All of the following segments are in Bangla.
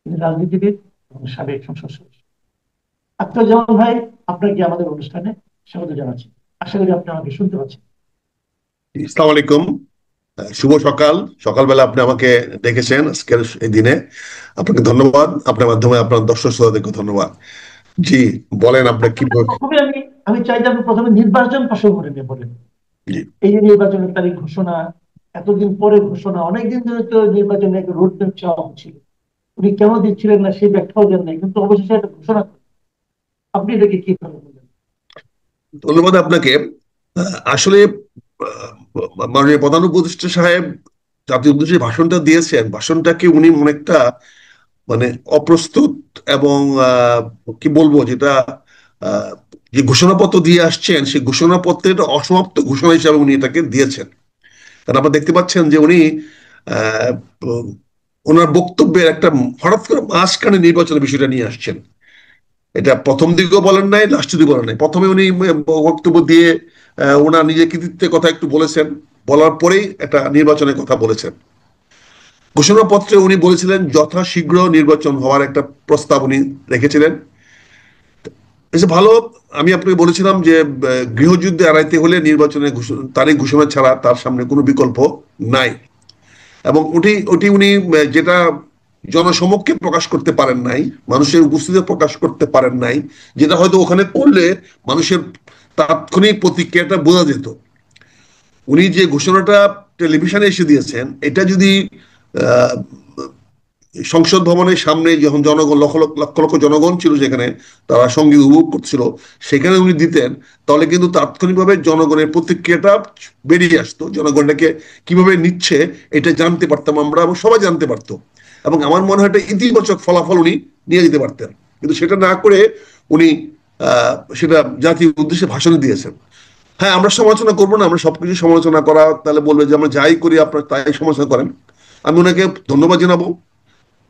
তিনি রাজনীতিবিদ এবং সাবেক সংসদ সদস্য। আক্তার জামান ভাই, আপনাকে আমাদের অনুষ্ঠানে স্বাগত জানাচ্ছি। আশা করি আপনি আমাকে শুনতে পাচ্ছেন। আসসালামু আলাইকুম। শুভ সকাল। সকালবেলা আপনি আমাকে ডেকেছেন আজকের এই দিনে। আপনাকে ধন্যবাদ। আপনার মাধ্যমে আপনার দর্শক শ্রোতাদেরকে ধন্যবাদ। জি, বলেন আপনার কি প্রথমে আমি আমি চাই যে আপনি প্রথমে নির্বাচন প্রসঙ্গ নিয়ে বলেন। জি। এই যে নির্বাচনের তারিখ ঘোষণা, এতদিন পরে ঘোষণা, অনেকদিন ধরে তো নির্বাচনের একটা রোড ম্যাপ চাওয়া হচ্ছিল, উনি কেন দিচ্ছিলেন না সেই ব্যাখ্যাও দেন নাই, কিন্তু অবশেষে একটা ঘোষণা করেন। আপনি এটাকে কি ভাবে বলেন? ধন্যবাদ আপনাকে। আসলে মাননীয় প্রধান উপদেষ্টা সাহেব জাতীয় উদ্দেশ্যে ভাষণটা দিয়েছেন, ভাষণটাকে উনি অনেকটা মানে অপ্রস্তুত এবং কি বলবো, যেটা আহ, যে ঘোষণাপত্র দিয়ে আসছেন সেই ঘোষণাপত্রের অসমাপ্ত ঘোষণা হিসাবে উনি এটাকে দিয়েছেন। কারণ আপনারা দেখতে পাচ্ছেন যে উনি আহ, ওনার বক্তব্যের একটা হঠাৎ করে মাঝখানে নির্বাচনের বিষয়টা নিয়ে আসছেন। এটা প্রথম দিকেও বলেন নাই, লাস্টের দিকে বলেন নাই। প্রথমে উনি বক্তব্য দিয়ে ওনার নিজের কৃতিত্বের কথা একটু বলেছেন, বলার পরেই একটা নির্বাচনের কথা বলেছেন। ঘোষণাপত্রে উনি বলেছিলেন যথাশীঘ্র নির্বাচন হওয়ার একটা প্রস্তাব উনি রেখেছিলেন। বেশ ভালো। আমি আপনাকে বলেছিলাম যে গৃহযুদ্ধে এড়াইতে হলে নির্বাচনের তারিখ ঘোষণা ছাড়া তার সামনে কোনো বিকল্প নাই। এবং ওটি ওটি উনি যেটা জনসমক্ষে প্রকাশ করতে পারেন নাই, মানুষের উপস্থিতিতে প্রকাশ করতে পারেন নাই, যেটা হয়তো ওখানে করলে মানুষের তাৎক্ষণিক প্রতিক্রিয়াটা বোঝা যেত। উনি যে ঘোষণাটা টেলিভিশনে এসে দিয়েছেন, এটা যদি আহ, সংসদ ভবনের সামনে যখন জনগণ লক্ষ লক্ষ লক্ষ লক্ষ জনগণ ছিল যেখানে, তারা সঙ্গীত উপভোগ করছিল, সেখানে উনি দিতেন, তাহলে কিন্তু তাৎক্ষণিকভাবে জনগণের প্রতিক্রিয়াটা বেরিয়ে আসতো। জনগণটাকে কিভাবে নিচ্ছে এটা জানতে পারতাম আমরা, এবং সবাই জানতে পারতো। এবং আমার মনে হয় একটা ইতিবাচক ফলাফল উনি নিয়ে যেতে পারতেন। কিন্তু সেটা না করে উনি সেটা জাতির উদ্দেশ্যে ভাষণ দিয়েছেন। হ্যাঁ, আমরা সমালোচনা করবো না, আমরা সবকিছু সমালোচনা করা, তাহলে বলবে যে আমরা যাই করি আপনারা তাই সমালোচনা করেন। আমি ওনাকে ধন্যবাদ জানাবো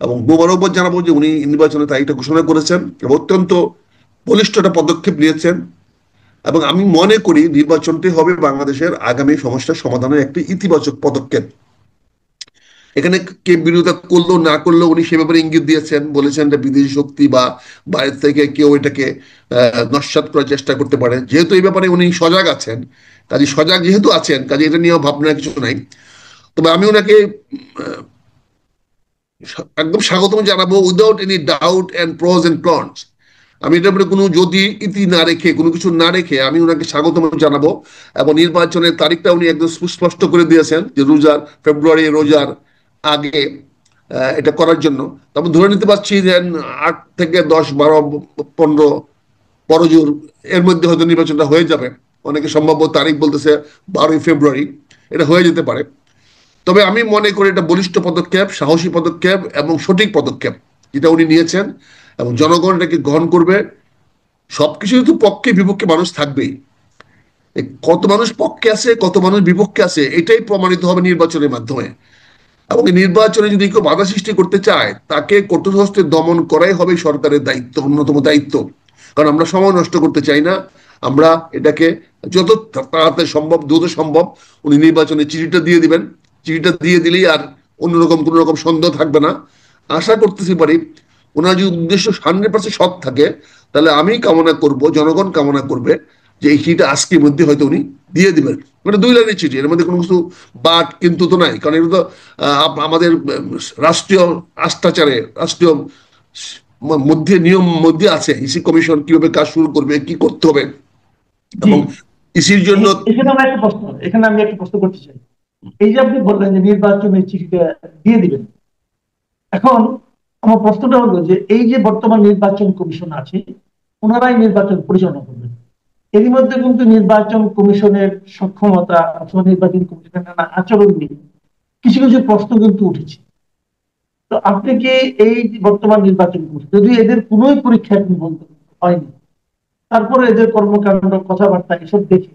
এবং মোবারকবাদ জানাবো যে উনি নির্বাচনে তারিখটা ঘোষণা করেছেন এবং অত্যন্ত বলিষ্ঠ একটা পদক্ষেপ নিয়েছেন। এবং আমি মনে করি নির্বাচনটি হবে বাংলাদেশের আগামী সমস্যার সমাধানের একটি ইতিবাচক পদক্ষেপ। এখানে কে বিরোধিতা করলো না করলো উনি সে ব্যাপারে ইঙ্গিত দিয়েছেন, বলেছেন এটা বিদেশি শক্তি বা বাইরে থেকে কেউ এটাকে নস্যাৎ করার চেষ্টা করতে পারে। যেহেতু এই ব্যাপারে উনি সজাগ আছেন, কাজে সজাগ যেহেতু আছেন, কাজে এটা নিয়েও ভাবনার কিছু নাই। তবে আমি ওনাকে একদম স্বাগতম জানাবো, without any doubt and pros and cons. আমি এটার উপরে কোনো যদি ইতি না রেখে, কোনো কিছু না রেখে আমি ওনাকে স্বাগতম জানাবো। এবং নির্বাচনের তারিখটা উনি একদম সুস্পষ্ট করে দিয়েছেন যে ফেব্রুয়ারি রোজার আগে এটা করার জন্য। তবে ধরে নিতে পারছি যে 8 থেকে 10, 12, 15 এর মধ্যে হয়তো নির্বাচনটা হয়ে যাবে। অনেকে সম্ভাব্য তারিখ বলতেছে 12ই ফেব্রুয়ারি, এটা হয়ে যেতে পারে। তবে আমি মনে করি এটা বলিষ্ঠ পদক্ষেপ, সাহসী পদক্ষেপ এবং সঠিক পদক্ষেপ যেটা উনি নিয়েছেন, এবং জনগণ এটাকে গ্রহণ করবে। সবকিছু তো পক্ষে বিপক্ষে মানুষ থাকবেই। কত মানুষ পক্ষে আছে, কত মানুষ বিপক্ষে আছে, এটাই প্রমাণিত হবে নির্বাচনের মাধ্যমে। এবং এই নির্বাচনে যদি কেউ বাধা সৃষ্টি করতে চায়, তাকে কঠোর হস্তে দমন করাই হবে সরকারের দায়িত্ব, অন্যতম দায়িত্ব। কারণ আমরা সময় নষ্ট করতে চাই না। আমরা এটাকে যত তাড়াতাড়ি সম্ভব, দ্রুত সম্ভব উনি নির্বাচনে চিঠিটা দিয়ে দিবেন। চিঠিটা দিয়ে দিলেই আর অন্যরকম কোনো রকম সন্দেহ থাকবে না। আশা করতেছি পারি ওনার যদি উদ্দেশ্য 100% সৎ থাকে, তাহলে আমি কামনা করব, জনগণ কামনা করবে যে এই চিঠিটা আজকের মধ্যে হয়তো উনি দিয়ে দিবেন। মানে 2 লাইনের চিঠি, এর মধ্যে কোনো কিছু বাট কিন্তু তো নাই, কারণ এটা তো আমাদের রাষ্ট্রীয় আস্থাচারে, রাষ্ট্রীয় মধ্যে নিয়ম মধ্যে আছে ইসি কমিশন কিভাবে কাজ শুরু করবে, কি করতে হবে। জি। এবং ইসির জন্য এখানে আমার একটা প্রশ্ন, এখানে আমি একটা প্রশ্ন করতে চাই। এই যে আপনি বললেন যে নির্বাচনের চিঠিটা দিয়ে দিবেন, এখন আমার প্রশ্নটা হলো যে এই যে বর্তমান নির্বাচন কমিশন আছে, ওনারাই নির্বাচন পরিচালনা করবেন। এরই মধ্যে কিন্তু নির্বাচন কমিশনের সক্ষমতা অথবা নির্বাচন কমিশনের নানা আচরণ নিয়ে কিছু কিছু প্রশ্ন কিন্তু উঠেছে। তো আপনি কি এই যে বর্তমান নির্বাচন কমিশন, যদি এদের কোনোই পরীক্ষা এখন বলতে হয়নি, তারপরে এদের কর্মকাণ্ড কথাবার্তা এসব দেখে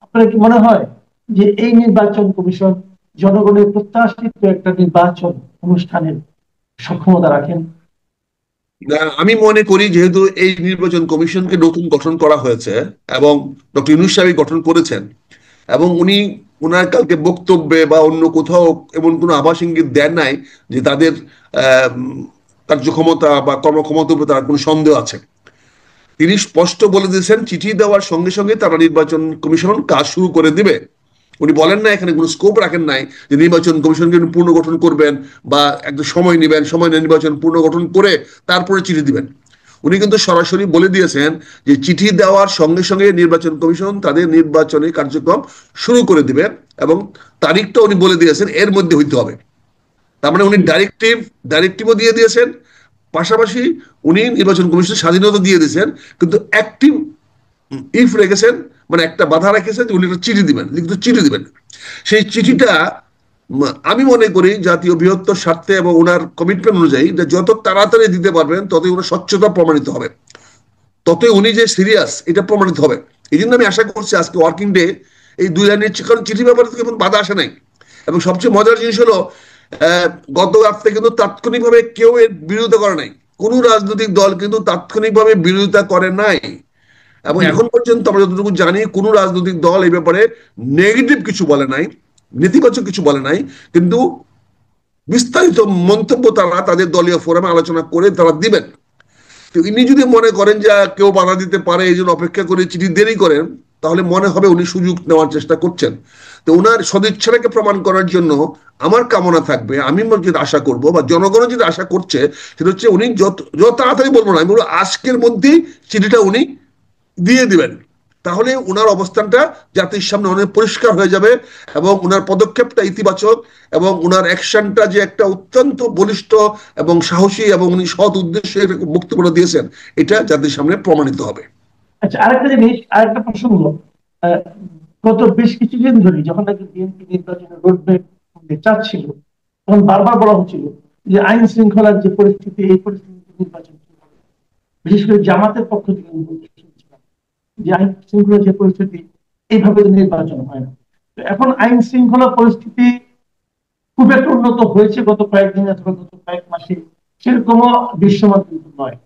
আপনার কি মনে হয় যে এই নির্বাচন কমিশন জনগণের প্রত্যাশিত একটা নির্বাচন অনুষ্ঠানের সক্ষমতা রাখেন? আমি মনে করি যেহেতু এই নির্বাচন কমিশনকে নতুন গঠন করা হয়েছে এবং ডক্টর ইউনূস সাহেব গঠন করেছেন, এবং উনি ওনার কালকে বক্তব্যে বা অন্য কোথাও এমন কোনো আভাস ইঙ্গিত দেন নাই যে তাদের কার্যক্ষমতা বা কর্মক্ষমতার উপর তার কোনো সন্দেহ আছে। তিনি স্পষ্ট বলে দিয়েছেন চিঠি দেওয়ার সঙ্গে সঙ্গে তারা নির্বাচন কমিশন কাজ শুরু করে দিবে। উনি বলেন না, এখানে কোনো স্কোপ রাখেন নাই যে নির্বাচন কমিশনকে পুনর্গঠন করবেন বা একটু সময় নেবেন, সময় নিয়ে নির্বাচন পুনর্গঠন করে তারপরে চিঠি দিবেন। উনি কিন্তু সরাসরি বলে দিয়েছেন যে চিঠি দেওয়ার সঙ্গে সঙ্গে নির্বাচন কমিশন তাদের নির্বাচনী কার্যক্রম শুরু করে দিবে, এবং তারিখটা উনি বলে দিয়েছেন এর মধ্যে হইতে হবে। তার মানে উনি ডাইরেক্টিভও দিয়ে দিয়েছেন, পাশাপাশি উনি নির্বাচন কমিশনের স্বাধীনতা দিয়ে দিয়েছেন, কিন্তু অ্যাক্টিভ ইফ রেখেছেন, মানে একটা বাধা রেখেছেন যে উনি একটা চিঠি দিবেন, লিখিত চিঠি দিবেন। সেই চিঠিটা আমি মনে করি জাতীয় বৃহত্তর স্বার্থে এবং ওনার কমিটমেন্ট অনুযায়ী যত তাড়াতাড়ি দিতে পারবেন ততই ওনার স্বচ্ছতা প্রমাণিত হবে, ততই উনি যে সিরিয়াস এটা প্রমাণিত হবে। এই জন্য আমি আশা করছি আজকে ওয়ার্কিং ডে এই 2 লাইনের, কারণ চিঠি ব্যাপারে তো কোনো বাধা আসে নাই। এবং সবচেয়ে মজার জিনিস হলো গত রাত্রে কিন্তু তাৎক্ষণিকভাবে কেউ এর বিরোধিতা করে নাই, কোন রাজনৈতিক দল কিন্তু তাৎক্ষণিকভাবে বিরোধিতা করে নাই। এবং জি এখন পর্যন্ত আমরা যতটুকু জানি কোন রাজনৈতিক দল এই ব্যাপারে নেগেটিভ কিছু বলে নাই, নেতিবাচক কিছু বলে নাই, কিন্তু বিস্তারিত মন্তব্য তারা তাদের দলীয় ফোরামে আলোচনা করে তারা দিবেন। তো ইনি যদি মনে করেন যে কেউ বাধা দিতে পারে এই জন্য অপেক্ষা করে চিঠি দেরি করেন, তাহলে মনে হবে উনি সুযোগ নেওয়ার চেষ্টা করছেন। তো ওনার সদিচ্ছাটাকে প্রমাণ করার জন্য আমার কামনা থাকবে, আমি যেটা আশা করব বা জনগণ যেটা আশা করছে সেটা হচ্ছে উনি যত তাড়াতাড়ি বলবো না, আমি বলবো আজকের মধ্যেই চিঠিটা উনি দিয়ে দিবেন। তাহলে ওনার অবস্থানটা জাতির সামনে অনেক পরিষ্কার হয়ে যাবে, এবং ওনার পদক্ষেপটা ইতিবাচক, এবং ওনার অ্যাকশনটা যে একটা অত্যন্ত বলিষ্ঠ এবং সাহসী এবং উনি সৎ উদ্দেশ্যে বক্তব্য দিয়েছেন, এটা জাতির সামনে প্রমাণিত হবে। আচ্ছা, আরেকটা জিনিস, আরেকটা প্রসঙ্গ। আহ, গত বেশ কিছুদিন ধরে যখন নাকি বিএনপি নির্বাচনের রোডম্যাপ চাচ্ছিল, তখন বারবার বলা হচ্ছিল যে আইন শৃঙ্খলার যে পরিস্থিতি, এই পরিস্থিতিতে নির্বাচন কি হবে। বিশেষ করে জামাতের পক্ষ থেকে আমি বলতে শুনছিলাম যে আইন শৃঙ্খলার যে পরিস্থিতি, এইভাবে তো নির্বাচন হয় না। তো এখন আইন শৃঙ্খলা পরিস্থিতি খুব একটা উন্নত হয়েছে গত কয়েকদিন অথবা গত কয়েক মাসে, সেরকমও দৃশ্যমান কিন্তু নয়।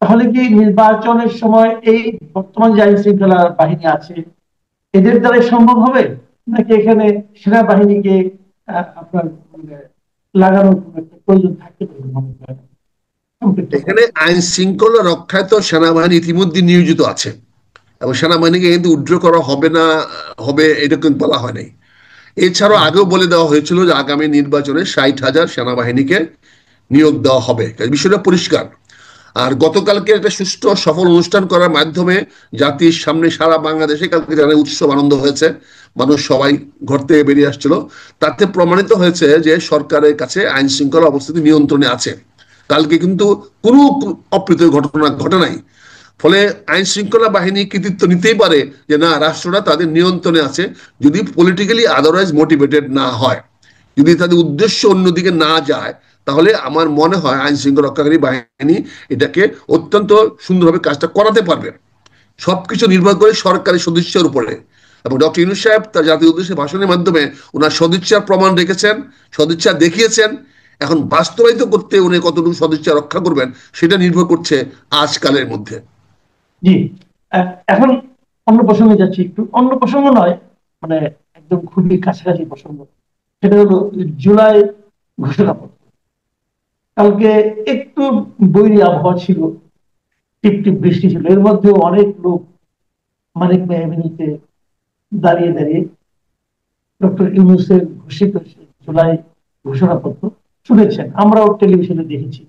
তাহলে কি নির্বাচনের সময় এই বর্তমান যে আইন শৃঙ্খলা বাহিনী আছে এদের দ্বারাই সম্ভব হবে, নাকি এখানে সেনাবাহিনীকে আপনার মানে লাগানোর কোনো একটা প্রয়োজন থাকতে পারে মনে করেন? সংক্ষিপ্ত করে। এখানে আইন শৃঙ্খলা রক্ষায় তো সেনাবাহিনী ইতিমধ্যে নিয়োজিত আছে, এবং সেনাবাহিনীকে কিন্তু উইথড্র করা হবে না, হবে এটা কিন্তু বলা হয় নাই। এছাড়াও আগেও বলে দেওয়া হয়েছিল যে আগামী নির্বাচনে 60,000 সেনাবাহিনীকে নিয়োগ দেওয়া হবে, বিষয়টা পরিষ্কার। আর গতকালকে একটা সুষ্ঠু সফল অনুষ্ঠান করার মাধ্যমে জাতির সামনে সারা বাংলাদেশে কালকে যারা উৎসব আনন্দ হয়েছে, মানুষ সবাই ঘর থেকে বেরিয়ে আসছিল, তাতে প্রমাণিত হয়েছে যে সরকারের কাছে আইন শৃঙ্খলা অবস্থিতি নিয়ন্ত্রণে আছে। কালকে কিন্তু কোনো অপ্রীতিকর ঘটনা ঘটে নাই। ফলে আইন শৃঙ্খলা বাহিনী কৃতিত্ব নিতেই পারে যে না, রাষ্ট্রটা তাদের নিয়ন্ত্রণে আছে, যদি পলিটিক্যালি আদারওয়াইজ মোটিভেটেড না হয়, যদি তাদের উদ্দেশ্য অন্যদিকে না যায়, তাহলে আমার মনে হয় আইন শৃঙ্খলা রক্ষাকারী বাহিনী এটাকে অত্যন্ত সুন্দরভাবে কাজটা করাতে পারবে। সবকিছু নির্ভর করে সরকারি সদিচ্ছার উপরে। এবং ডক্টর ইউনূস সাহেব তার জাতীয় উদ্দেশ্যে ভাষণের মাধ্যমে ওনার সদিচ্ছার প্রমাণ রেখেছেন, সদিচ্ছা দেখিয়েছেন। এখন বাস্তবায়িত করতে উনি কতটুকু সদিচ্ছা রক্ষা করবেন সেটা নির্ভর করছে আজকালের মধ্যে। জি। এখন অন্য প্রসঙ্গে যাচ্ছি, একটু অন্য প্রসঙ্গ নয়, মানে একদম খুবই কাছাকাছি প্রসঙ্গ। সেটা হলো জুলাই ঘোষণাপত্র। কালকে একটু বৈরী আবহাওয়া ছিল, টিপ টিপ বৃষ্টি ছিল, এর মধ্যেও অনেক লোক মানিক মেয়ে এভিনিউতে দাঁড়িয়ে দাঁড়িয়ে ডক্টর ইউনূসের ঘোষিত জুলাই ঘোষণাপত্র শুনেছেন। আমরাও টেলিভিশনে দেখেছি।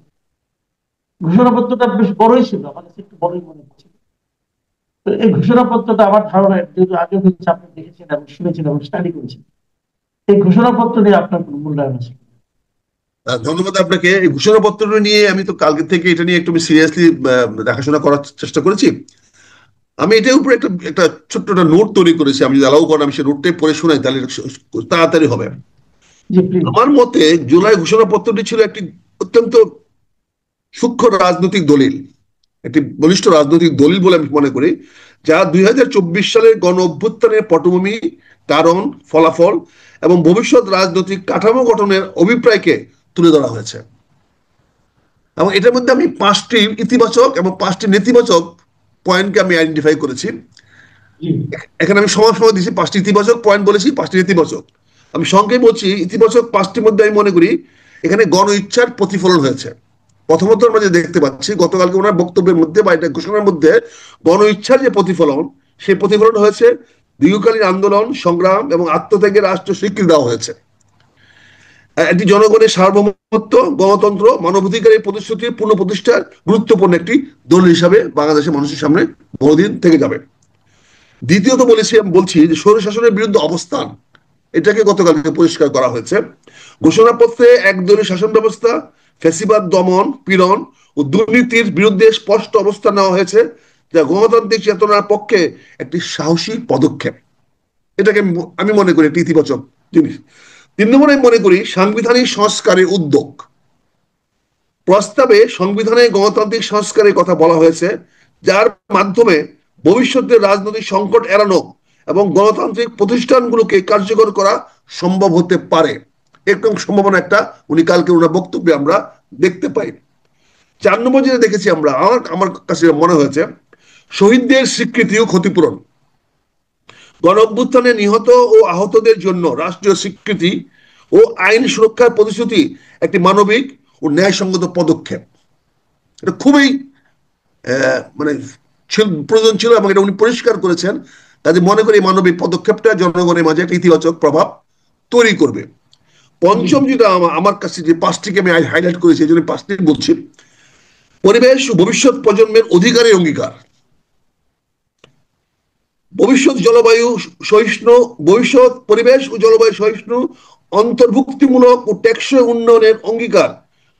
ঘোষণাপত্রটা বেশ বড়ই ছিল, আমার কাছে একটু বড়ই মনে হচ্ছে। তো এই ঘোষণাপত্রটা আমার ধারণা, যেহেতু আগে হচ্ছে আপনি দেখেছেন এবং শুনেছেন এবং স্টাডি করেছেন, এই ঘোষণাপত্র নিয়ে আপনার কোনো মূল্যায়ন আছে? ধন্যবাদ আপনাকে। এই ঘোষণাপত্র নিয়ে আমি তো কালকে থেকে এটা নিয়ে একটু সিরিয়াসলি দেখাশোনা করার চেষ্টা করেছি। আমি এটার উপরে একটা একটা ছোট্ট একটা নোট তৈরি করেছি, আমি যদি অ্যালাউ করেন আমি সেই নোটটাই পড়ে শোনাই, তাহলে তাড়াতাড়ি হবে। জি প্লিজ। আমার মতে জুলাই ঘোষণাপত্রটি ছিল একটি অত্যন্ত সূক্ষ্ম রাজনৈতিক দলিল, একটি বলিষ্ঠ রাজনৈতিক দলিল বলে আমি মনে করি, যা 2024 সালের গণ অভ্যুত্থানের পটভূমি, কারণ, ফলাফল এবং ভবিষ্যৎ রাজনৈতিক কাঠামো গঠনের অভিপ্রায়কে তুলে ধরা হয়েছে। এবং এটার মধ্যে আমি 5টি ইতিবাচক এবং 5টি নেতিবাচক পয়েন্টকে আমি আইডেন্টিফাই করেছি। জি এখানে আমি সময় সময় দিয়েছি, 5টি ইতিবাচক পয়েন্ট বলেছি, 5টি নেতিবাচক। আমি সংক্ষেপে বলছি, ইতিবাচক 5টির মধ্যে আমি মনে করি এখানে গণ ইচ্ছার প্রতিফলন হয়েছে। প্রথমত আমরা যে দেখতে পাচ্ছি গতকালকে ওনার বক্তব্যের মধ্যে বা এটা ঘোষণার মধ্যে গণ ইচ্ছার যে প্রতিফলন, সেই প্রতিফলন হয়েছে দীর্ঘকালীন আন্দোলন, সংগ্রাম এবং আত্মত্যাগের রাষ্ট্র স্বীকৃতি দেওয়া হয়েছে। একটি জনগণের সার্বভৌমত্ব, গণতন্ত্র, মানবাধিকারের প্রতিশ্রুতির পূর্ণ প্রতিষ্ঠার গুরুত্বপূর্ণ একটি দলিল হিসাবে বাংলাদেশের মানুষের সামনে বহুদিন থেকে যাবে। দ্বিতীয়ত বলছি যে স্বৈরশাসনের বিরুদ্ধে অবস্থান, এটাকে গতকালকে পরিষ্কার করা হয়েছে। ঘোষণাপত্রে একদলীয় শাসন ব্যবস্থা, ফ্যাসিবাদ দমন পীড়ন ও দুর্নীতির বিরুদ্ধে স্পষ্ট অবস্থান নেওয়া হয়েছে, যা গণতান্ত্রিক চেতনার পক্ষে একটি সাহসী পদক্ষেপ। এটাকে আমি মনে করি একটি ইতিবাচক জিনিস। 3 নম্বরে মনে করি সাংবিধানিক সংস্কারের উদ্যোগ। প্রস্তাবে সংবিধানে গণতান্ত্রিক সংস্কারের কথা বলা হয়েছে, যার মাধ্যমে ভবিষ্যতের রাজনৈতিক সংকট এড়ানো এবং গণতান্ত্রিক প্রতিষ্ঠানগুলোকে কার্যকর করা সম্ভব হতে পারে। এরকম সম্ভাবনা একটা উনি কালকে ওনার বক্তব্যে আমরা দেখতে পাই। 4 নম্বর যেটা দেখেছি আমরা, আমার কাছে মনে হয়েছে শহীদদের স্বীকৃতি ও ক্ষতিপূরণ। গণ অভ্যুত্থানে নিহত ও আহতদের জন্য রাষ্ট্রীয় স্বীকৃতি ও আইন সুরক্ষার প্রতিশ্রুতি একটি মানবিক ও ন্যায়সঙ্গত পদক্ষেপ। এটা খুবই মানে প্রয়োজন ছিল এবং এটা উনি পরিষ্কার করেছেন। কাজে মনে করি মানবিক পদক্ষেপটা জনগণের মাঝে একটা ইতিবাচক প্রভাব তৈরি করবে। পঞ্চম যেটা আমার কাছে যে 5টিকে আমি হাইলাইট করেছি, এই জন্য 5টি বলছি। পরিবেশ ও ভবিষ্যৎ প্রজন্মের অধিকারের অঙ্গীকার। ভবিষ্যৎ পরিবেশ ও জলবায়ু সহিষ্ণু, অন্তর্ভুক্তিমূলক ও টেকসই উন্নয়নের অঙ্গীকার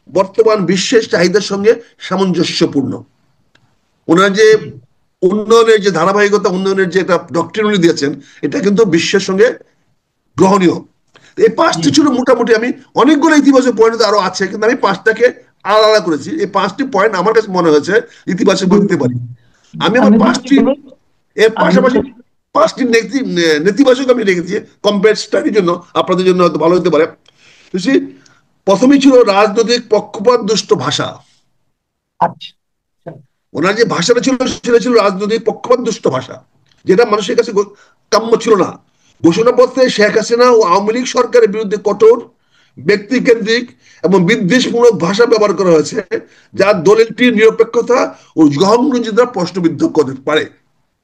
বর্তমান বিশ্বের চাহিদার সঙ্গে সামঞ্জস্যপূর্ণ। ওনার যে উন্নয়নের যে ধারাবাহিকতা, উন্নয়নের যে একটা ডক্ট্রিন উনি দিয়েছেন, এটা কিন্তু বিশ্বের সঙ্গে গ্রহণীয়। এই 5টি ছিল মোটামুটি। আমি অনেকগুলো ইতিবাচক পয়েন্ট আরো আছে, কিন্তু আমি 5টাকে আলাদা করেছি। এই 5টি পয়েন্ট আমার কাছে মনে হয়েছে ইতিবাচক বলতে পারি। আমি আমার 5টি এর পাশাপাশি 5টি নেতিবাচক আমি রেখেছি কম্পেয়ার স্টাডির জন্য, আপনাদের জন্য হয়তো ভালো হতে পারে। প্রথমেই ছিল রাজনৈতিক পক্ষপাত দুষ্ট ভাষা। ওনার যে ভাষাটা ছিল সেটা ছিল রাজনৈতিক পক্ষপাত দুষ্ট ভাষা, যেটা মানুষের কাছে কাম্য ছিল না। ঘোষণাপত্রে শেখ হাসিনা ও আওয়ামী লীগ সরকারের বিরুদ্ধে কঠোর, ব্যক্তিকেন্দ্রিক এবং বিদ্বেষমূলক ভাষা ব্যবহার করা হয়েছে, যা দলিলটির নিরপেক্ষতা ও গ্রহণযোগ্যতা প্রশ্নবিদ্ধ করতে পারে।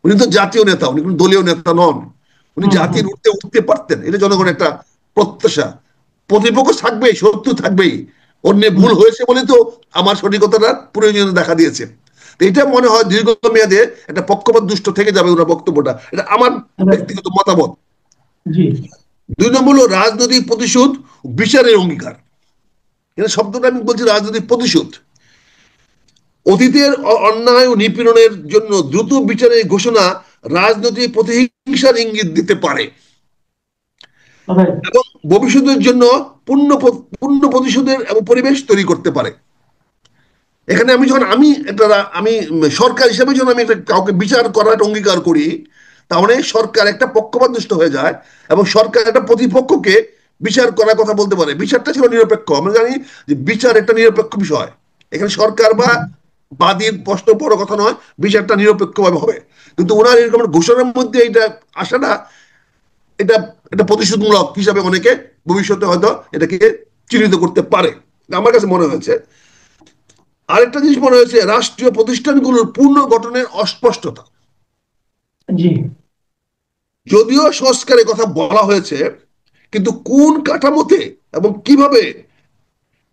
উনি তো জাতীয় নেতা, উনি কোনো দলীয় নেতা নন। উনি জাতির উঠতে পারতেন, এটা জনগণের একটা প্রত্যাশা। প্রতিপক্ষ থাকবেই, শত্রু থাকবেই। অন্য ভুল হয়েছে বলে তো আমার সঠিকতাটা প্রয়োজনীয়তা দেখা দিয়েছে। এটা মনে হয় দীর্ঘমেয়াদে একটা পক্ষপাত দুষ্ট থেকে যাবে ওনার বক্তব্যটা। এটা আমার ব্যক্তিগত মতামত। 2 নম্বর হলো রাজনৈতিক প্রতিশোধ, বিচারের অঙ্গীকার। এটা শব্দটা আমি বলছি রাজনৈতিক প্রতিশোধ। অতীতের অন্যায় ও নিপীড়নের জন্য দ্রুত বিচারের ঘোষণা রাজনৈতিক প্রতিহিংসার ইঙ্গিত দিতে পারে এবং ভবিষ্যতের জন্য পূর্ণ প্রতিশোধের এবং পরিবেশ তৈরি করতে পারে। এখানে আমি সরকার হিসেবে যখন আমি একটা কাউকে বিচার করার অঙ্গীকার করি, তাহলে সরকার একটা পক্ষপাত দুষ্ট হয়ে যায় এবং সরকার একটা প্রতিপক্ষকে বিচার করার কথা বলতে পারে। বিচারটা ছিল নিরপেক্ষ। আমরা জানি যে বিচার একটা নিরপেক্ষ বিষয়। এখানে সরকার বা বাদীর প্রশ্ন বড় কথা নয়, বিচারটা নিরপেক্ষভাবে হবে। কিন্তু ওনার এরকম ঘোষণার মধ্যে এটা আসাটা, এটা একটা প্রতিশোধমূলক হিসাবে অনেকে ভবিষ্যতে হয়তো এটাকে চিহ্নিত করতে পারে, আমার কাছে মনে হয়েছে। আরেকটা জিনিস মনে হয়েছে রাষ্ট্রীয় প্রতিষ্ঠানগুলোর পূর্ণ গঠনের অস্পষ্টতা। যদিও সংস্কারের কথা বলা হয়েছে, কিন্তু কোন কাঠামোতে এবং কিভাবে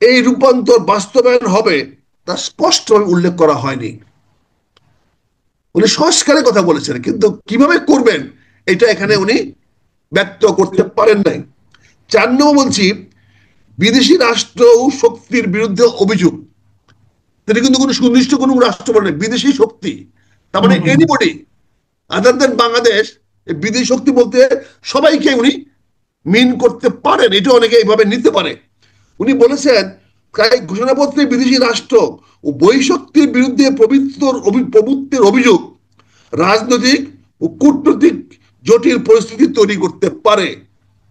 এই রূপান্তর বাস্তবায়ন হবে তা স্পষ্টভাবে উল্লেখ করা হয়নি। উনি সংস্কারের কথা বলেছেন, কিন্তু কিভাবে করবেন এটা এখানে উনি ব্যক্ত করতে পারেন নাই। 4 নম্বর বলছি বিদেশি রাষ্ট্র ও শক্তির বিরুদ্ধে অভিযোগ। এটা কিন্তু কোনো সুনির্দিষ্ট কোনো রাষ্ট্র বলে না, বিদেশি শক্তি। তার মানে এনিবডি আদার দেন বাংলাদেশ। বিদেশি শক্তি বলতে সবাইকে উনি মিন করতে পারেন, এটা অনেকে এইভাবে নিতে পারে। উনি বলেছেন ঘোষণাপত্রে বিদেশি রাষ্ট্র ও বহিঃশক্তির বিরুদ্ধে প্রভুত্বের অভিযোগ রাজনৈতিক ও কূটনৈতিক জটিল পরিস্থিতি তৈরি করতে পারে,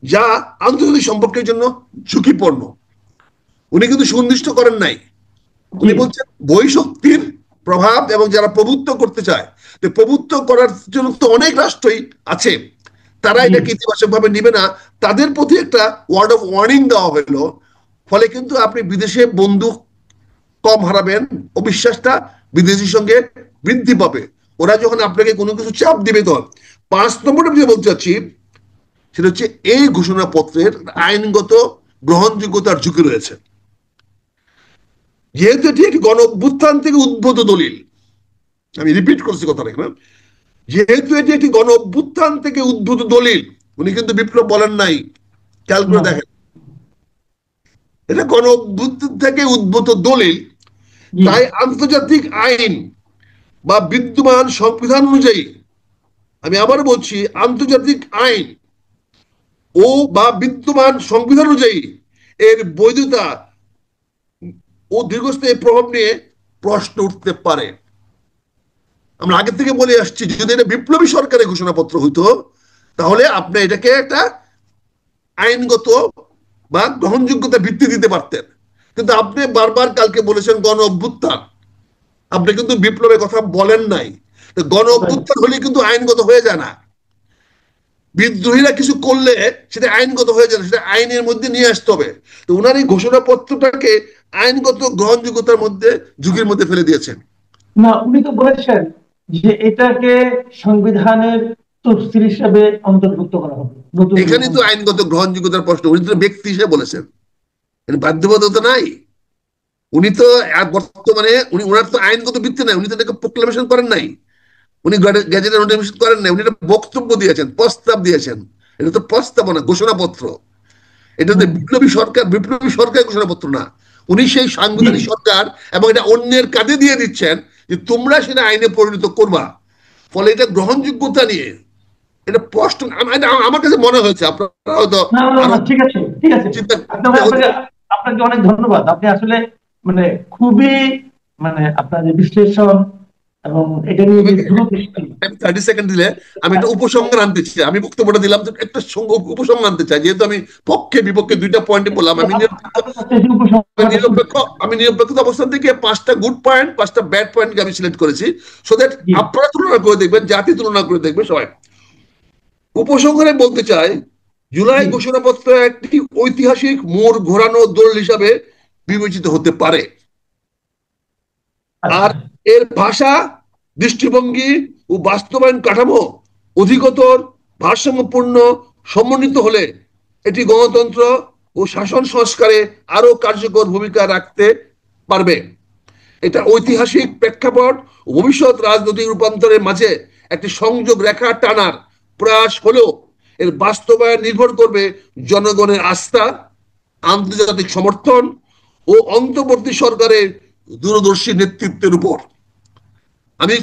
যা আন্তর্জাতিক সম্পর্কের জন্য ঝুঁকিপূর্ণ। উনি কিন্তু সুনির্দিষ্ট করেন নাই। উনি বলছেন বহিঃশক্তির প্রভাব এবং যারা প্রভুত্ব করতে চায়, প্রভুত্ব করার জন্য তো অনেক রাষ্ট্রই আছে, তারা এটাকে ইতিবাচক ভাবে নিবে না, তাদের প্রতি একটা ওয়ার্ড অফ ওয়ার্নিং দেওয়া হলো। ফলে কিন্তু আপনি বিদেশে বন্দুক কম হারাবেন, অবিশ্বাসটা বিদেশির সঙ্গে বৃদ্ধি পাবে। ওরা যখন আপনাকে কোনো কিছু চাপ দিবে, তখন 5 নম্বরে যে বলতে চাচ্ছি সেটা হচ্ছে এই ঘোষণাপত্রের আইনগত গ্রহণযোগ্যতার ঝুঁকি রয়েছে। যেহেতু এটি একটি গণ অভ্যুত্থান থেকে উদ্ভূত দলিল, আমি রিপিট করছি কথাটা এখানে, যেহেতু এটি একটি গণ অভ্যুত্থান থেকে উদ্ভূত দলিল, উনি কিন্তু বিপ্লব বলেন নাই, খেয়াল করে দেখেন, এটা গণ অভ্যুত্থান থেকে উদ্ভূত দলিল, তাই আন্তর্জাতিক আইন বা বিদ্যমান সংবিধান অনুযায়ী, আমি আবার বলছি, আন্তর্জাতিক আইন ও বা বিদ্যমান সংবিধান অনুযায়ী এর বৈধতা ও দীর্ঘস্থায়ী প্রভাব নিয়ে প্রশ্ন উঠতে পারে। আমরা আগে থেকে বলে আসছি, যদি এটা বিপ্লবী সরকারের ঘোষণাপত্র হইতো তাহলে আপনি এটাকে একটা আইনগত বা গ্রহণযোগ্যতা ভিত্তি দিতে পারতেন, কিন্তু আপনি বারবার কালকে বলেছেন গণ অভ্যুত্থান, আপনি কিন্তু বিপ্লবের কথা বলেন নাই। গণ অভ্যুত্থান হলে কিন্তু আইনগত হয়ে যায় না, বিদ্রোহীরা কিছু করলে সেটা আইনগত হয়ে যায় না, সেটা আইনের মধ্যে নিয়ে আসতে হবে। তো ওনার এই ঘোষণাপত্রটাকে আইনগত গ্রহণযোগ্যতার মধ্যে, ঝুঁকির মধ্যে ফেলে দিয়েছেন। না, উনি তো বলেছেন যে এটাকে সংবিধানের তফসিল হিসাবে অন্তর্ভুক্ত করা হবে নতুন। এখানেই তো আইনগত গ্রহণযোগ্যতার প্রশ্ন, উনি তো ব্যক্তি হিসেবে বলেছেন, বাধ্যবাধকতা নাই। উনি তো বর্তমানে উনি, ওনার তো আইনগত ভিত্তি নাই, উনি তো এটাকে প্রোক্লামেশন করেন নাই, উনি গ্যাজেটে নোটিফিকেশন করেন নাই, উনি একটা বক্তব্য দিয়েছেন, প্রস্তাব দিয়েছেন। এটা তো প্রস্তাবনা, ঘোষণাপত্র। এটা তো বিপ্লবী সরকার ঘোষণাপত্র না। উনি সেই সাংবিধানিক সরকার, এবং এটা অন্যের কাঁধে দিয়ে দিচ্ছেন যে তোমরা সেটা আইনে পরিণত করবা। ফলে এটা গ্রহণযোগ্যতা নিয়ে এটা প্রশ্ন আমার কাছে মনে হয়েছে। আপনারা হয়তো না না আরো না, ঠিক আছে ঠিক আছে, চিন্তা আপনাকে আপনাকে আপনাকে অনেক ধন্যবাদ। আপনি আসলে মানে খুবই মানে আপনার যে বিশ্লেষণ এবং এটা নিয়ে যে দূরদৃষ্টি। 30 সেকেন্ড দিলে আমি একটা উপসংহার আনতে চাই, আমি বক্তব্যটা দিলাম তো একটা উপসংহার আনতে চাই, যেহেতু আমি পক্ষে বিপক্ষে দুইটা পয়েন্টে বললাম। নিরপেক্ষ আমি নিরপেক্ষ অবস্থান থেকে 5টা গুড পয়েন্ট, 5টা ব্যাড পয়েন্টকে আমি সিলেক্ট করেছি, সো দ্যাট আপনারা তুলনা করে দেখবেন, জাতি তুলনা করে দেখবে সবাই। উপসংহারে বলতে চাই, জুলাই ঘোষণাপত্র একটি ঐতিহাসিক মোড় ঘোরানো দলিল হিসাবে বিবেচিত হতে পারে। আর এর ভাষা, দৃষ্টিভঙ্গি ও বাস্তবায়ন কাঠামো অধিকতর ভারসাম্যপূর্ণ সমন্বিত হলে এটি গণতন্ত্র ও শাসন সংস্কারে আরো কার্যকর ভূমিকা রাখতে পারবে। এটা ঐতিহাসিক প্রেক্ষাপট ও ভবিষ্যৎ রাজনৈতিক রূপান্তরের মাঝে একটি সংযোগ রেখা টানার প্রয়াস হলেও এর বাস্তবায়ন নির্ভর করবে জনগণের আস্থা, আন্তর্জাতিক সমর্থন ও অন্তর্বর্তী সরকারের দূরদর্শী নেতৃত্বের উপর। আমি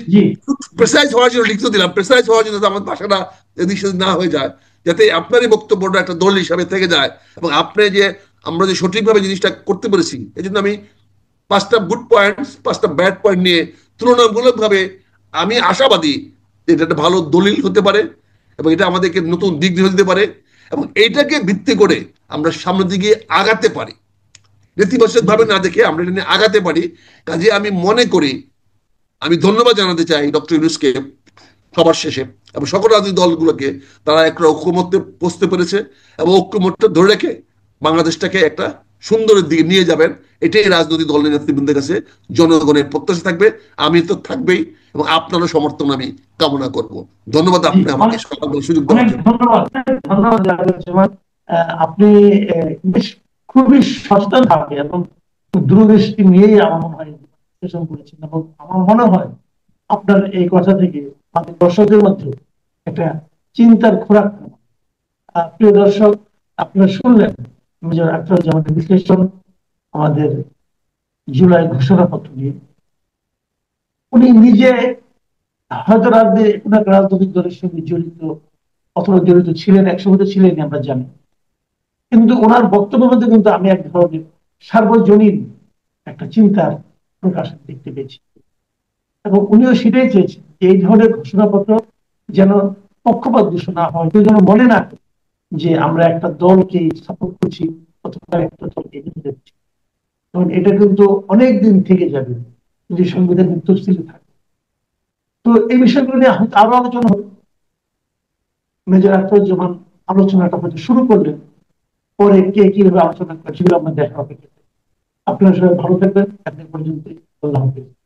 প্রেসাইজ হওয়ার জন্য লিখতে দিলাম, প্রেসাইজ হওয়ার জন্য আমার ভাষাটা এদিক সেদিক না হয়ে যায়, যাতে আপনারই বক্তব্যটা একটা দলিল হিসাবে থেকে যায়, এবং আপনি যে আমরা যে সঠিকভাবে জিনিসটা করতে পেরেছি, এই জন্য আমি 5টা গুড পয়েন্ট, 5টা ব্যাড পয়েন্ট নিয়ে তুলনামূলকভাবে আমি আশাবাদী যে এটা একটা ভালো দলিল হতে পারে, এবং এটা আমাদেরকে নতুন দিক দিয়ে দিতে পারে, এবং এইটাকে ভিত্তি করে আমরা সামনের দিকে আগাতে পারি, নেতিবাচক ভাবে না দেখে আমরা এটা নিয়ে আগাতে পারি। কাজে আমি মনে করি, আমি ধন্যবাদ জানাতে চাই ডক্টর ইউনূসকে সবার শেষে, এবং সকল রাজনৈতিক দলগুলোকে, তারা একটা ঐক্যমত্যে পৌঁছতে পেরেছে, এবং ঐক্যমত্যটা ধরে রেখে বাংলাদেশটাকে একটা সুন্দরের দিকে নিয়ে যাবেন। এটাই রাজনৈতিক দলের নেতৃবৃন্দের কাছে জনগণের প্রত্যাশা থাকবে, আমি তো থাকবেই, এবং আপনারও সমর্থন আমি কামনা করব। ধন্যবাদ আপনি আমাকে সুযোগ দেওয়ার জন্য। ধন্যবাদ ধন্যবাদ। আপনি বেশ খুবই সচেতন ভাবে এবং দূরদৃষ্টি নিয়েই আমার মনে হয় বিশ্লেষণ করেছেন, এবং আমার মনে হয় আপনার এই কথা থেকে আমাদের দর্শকদের মধ্যে একটা চিন্তার খোরাক। প্রিয় দর্শক, আপনারা শুনলেন মেজর আখতারুজ্জামানের বিশ্লেষণ আমাদের জুলাই ঘোষণাপত্র নিয়ে। উনি নিজে হয়তো রাজনৈতিক দলের সঙ্গে জড়িত অথবা জড়িত ছিলেন, একসময় ছিলেন আমরা জানি, কিন্তু ওনার বক্তব্যের মধ্যে কিন্তু আমি এক ধরনের সার্বজনীন একটা চিন্তার প্রকাশ দেখতে পেয়েছি, এবং উনিও সেটাই চেয়েছেন যে এই ধরনের ঘোষণাপত্র যেন পক্ষপাত দূষণ না হয়, কেউ যেন মনে না করে যে আমরা একটা দলকে সাপোর্ট করছি অথবা একটা দলকে এগিয়ে যাচ্ছি, কারণ এটা কিন্তু অনেক দিন থেকে যাবে যদি সংবিধান তফসিলে থাকে। তো এই বিষয়গুলো নিয়ে আরো আলোচনা হবে। মেজর আখতারুজ্জামান আলোচনাটা হয়তো শুরু করলেন, পরে কে কিভাবে আলোচনা করে সেগুলো আমরা দেখা অপেক্ষা। আপনারা সবাই ভালো থাকবেন। এখন পর্যন্ত আল্লাহ হাফেজ।